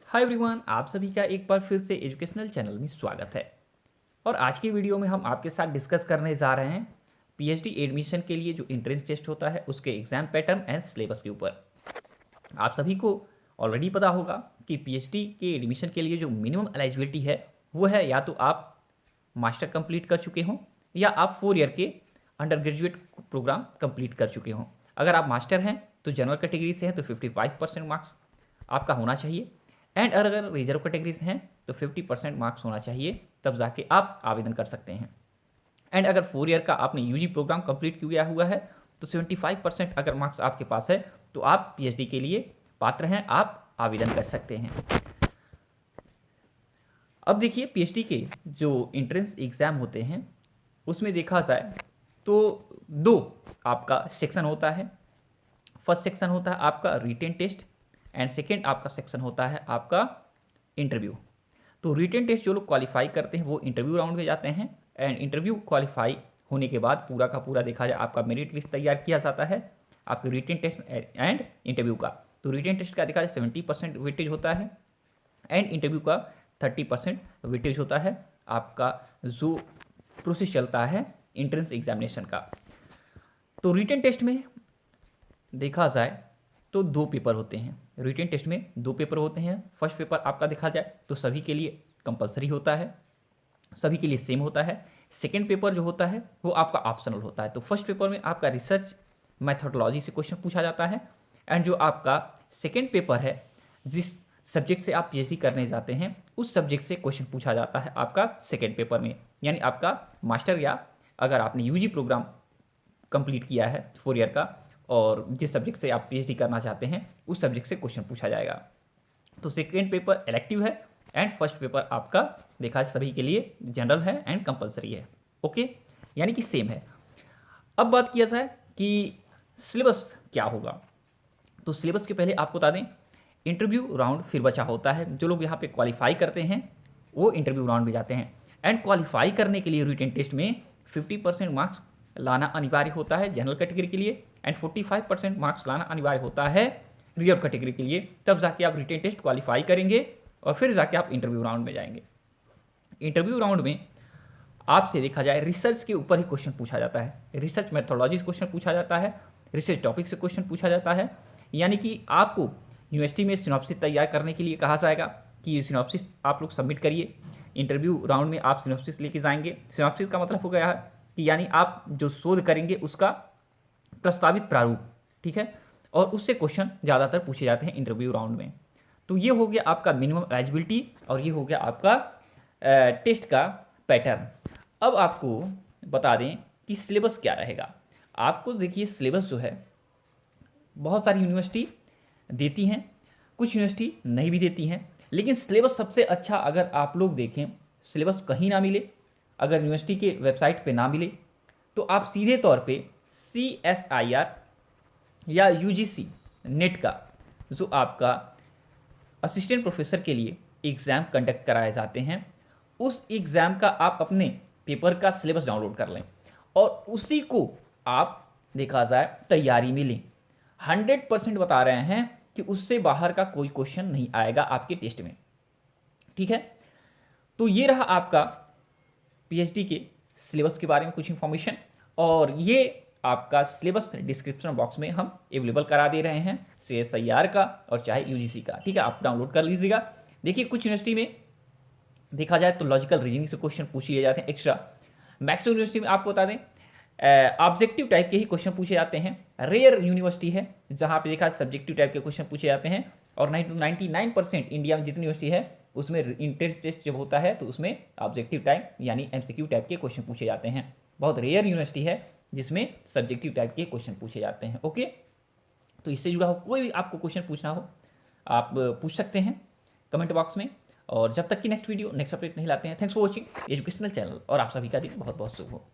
Hi everyone, आप सभी का एक बार फिर से एजुकेशनल चैनल में स्वागत है। और आज की वीडियो में हम आपके साथ डिस्कस करने जा रहे हैं पीएचडी एडमिशन के लिए जो एंट्रेंस टेस्ट होता है उसके एग्जाम पैटर्न एंड सिलेबस के ऊपर। आप सभी को ऑलरेडी पता होगा कि पीएचडी के एडमिशन के लिए जो मिनिमम एलिजिबिलिटी है वो है या तो आप मास्टर कंप्लीट कर चुके हों या आप 4 ईयर के अंडर ग्रेजुएट प्रोग्राम कंप्लीट कर चुके हों। अगर आप मास्टर हैं तो जनरल कैटेगरी से हैं तो 55% मार्क्स आपका होना चाहिए, एंड अगर रिजर्व कैटेगरीज हैं तो 50% मार्क्स होना चाहिए, तब जाके आप आवेदन कर सकते हैं। एंड अगर 4 ईयर का आपने यूजी प्रोग्राम कंप्लीट किया हुआ है तो 75% अगर मार्क्स आपके पास है तो आप पीएचडी के लिए पात्र हैं, आप आवेदन कर सकते हैं। अब देखिए, पीएचडी के जो एंट्रेंस एग्ज़ाम होते हैं उसमें देखा जाए तो दो आपका सेक्शन होता है। फर्स्ट सेक्शन होता है आपका रिटेन टेस्ट एंड सेकेंड आपका सेक्शन होता है आपका इंटरव्यू। तो रिटेन टेस्ट जो लोग क्वालिफाई करते हैं वो इंटरव्यू राउंड में जाते हैं, एंड इंटरव्यू क्वालिफाई होने के बाद पूरा का पूरा देखा जाए आपका मेरिट लिस्ट तैयार किया जाता है आपके रिटेन टेस्ट एंड इंटरव्यू का। तो रिटेन टेस्ट का देखा जाए 70% वेटेज होता है एंड इंटरव्यू का 30% वेटेज होता है आपका जो प्रोसेस चलता है एंट्रेंस एग्जामिनेशन का। तो रिटेन टेस्ट में देखा जाए तो दो पेपर होते हैं। रिटेन टेस्ट में दो पेपर होते हैं। फर्स्ट पेपर आपका देखा जाए तो सभी के लिए कंपलसरी होता है, सभी के लिए सेम होता है। सेकेंड पेपर जो होता है वो आपका ऑप्शनल होता है। तो फर्स्ट पेपर में आपका रिसर्च मैथोडोलॉजी से क्वेश्चन पूछा जाता है, एंड जो आपका सेकेंड पेपर है जिस सब्जेक्ट से आप पीएचडी करने जाते हैं उस सब्जेक्ट से क्वेश्चन पूछा जाता है आपका सेकेंड पेपर में। यानी आपका मास्टर या अगर आपने यूजी प्रोग्राम कंप्लीट किया है 4 ईयर का और जिस सब्जेक्ट से आप पीएचडी करना चाहते हैं उस सब्जेक्ट से क्वेश्चन पूछा जाएगा। तो सेकेंड पेपर इलेक्टिव है एंड फर्स्ट पेपर आपका देखा जाए सभी के लिए जनरल है एंड कंपलसरी है। ओके, यानी कि सेम है। अब बात किया जाए कि सिलेबस क्या होगा, तो सिलेबस के पहले आपको बता दें इंटरव्यू राउंड फिर बचा होता है। जो लोग यहाँ पे क्वालिफाई करते हैं वो इंटरव्यू राउंड में जाते हैं, एंड क्वालिफाई करने के लिए रिटन टेस्ट में 50% मार्क्स लाना अनिवार्य होता है जनरल कैटेगरी के लिए, एंड 45% मार्क्स लाना अनिवार्य होता है रिजर्व कैटेगरी के लिए। तब जाके आप रिटन टेस्ट क्वालिफाई करेंगे और फिर जाके आप इंटरव्यू राउंड में जाएंगे। इंटरव्यू राउंड में आपसे देखा जाए रिसर्च के ऊपर ही क्वेश्चन पूछा जाता है, रिसर्च मेथोडोलॉजी से क्वेश्चन पूछा जाता है, रिसर्च टॉपिक से क्वेश्चन पूछा जाता है। यानी कि आपको यूनिवर्सिटी में सिनॉप्सिस तैयार करने के लिए कहा जाएगा कि ये सिनॉप्सिस आप लोग सबमिट करिए। इंटरव्यू राउंड में आप सिनॉप्सिस लेके जाएंगे। सिनॉप्सिस का मतलब हो गया है कि यानी आप जो शोध करेंगे उसका प्रस्तावित प्रारूप, ठीक है, और उससे क्वेश्चन ज़्यादातर पूछे जाते हैं इंटरव्यू राउंड में। तो ये हो गया आपका मिनिमम एलिजिबिलिटी और ये हो गया आपका टेस्ट का पैटर्न। अब आपको बता दें कि सिलेबस क्या रहेगा। आपको देखिए सिलेबस जो है बहुत सारी यूनिवर्सिटी देती हैं, कुछ यूनिवर्सिटी नहीं भी देती हैं, लेकिन सिलेबस सबसे अच्छा अगर आप लोग देखें सिलेबस कहीं ना मिले, अगर यूनिवर्सिटी के वेबसाइट पे ना मिले तो आप सीधे तौर पे CSIR या UGC नेट का जो आपका असिस्टेंट प्रोफेसर के लिए एग्ज़ाम कंडक्ट कराए जाते हैं उस एग्ज़ाम का आप अपने पेपर का सिलेबस डाउनलोड कर लें और उसी को आप देखा जाए तैयारी में लें। 100% बता रहे हैं कि उससे बाहर का कोई क्वेश्चन नहीं आएगा आपके टेस्ट में, ठीक है। तो ये रहा आपका पीएचडी के सिलेबस के बारे में कुछ इन्फॉर्मेशन, और ये आपका सिलेबस डिस्क्रिप्शन बॉक्स में हम अवेलेबल करा दे रहे हैं CSIR का और चाहे UGC का, ठीक है, आप डाउनलोड कर लीजिएगा। देखिए कुछ यूनिवर्सिटी में देखा जाए तो लॉजिकल रीजनिंग से क्वेश्चन पूछ लिए जाते हैं एक्स्ट्रा। मैक्सिमम यूनिवर्सिटी में आपको बता दें ऑब्जेक्टिव टाइप के ही क्वेश्चन पूछे जाते हैं। रेयर यूनिवर्सिटी है जहाँ पे देखा सब्जेक्टिव टाइप के क्वेश्चन पूछे जाते हैं, और 99% इंडिया में जितनी यूनिवर्सिटी है उसमें इंट्रेंस टेस्ट जब होता है तो उसमें ऑब्जेक्टिव टाइप यानी MCQ टाइप के क्वेश्चन पूछे जाते हैं। बहुत रेयर यूनिवर्सिटी है जिसमें सब्जेक्टिव टाइप के क्वेश्चन पूछे जाते हैं। ओके, तो इससे जुड़ा हो कोई भी आपको क्वेश्चन पूछना हो आप पूछ सकते हैं कमेंट बॉक्स में। और जब तक कि नेक्स्ट वीडियो नेक्स्ट अपडेट नहीं लाते हैं, thanks for watching educational channel, और आप सभी का दिन बहुत बहुत शुभ हो।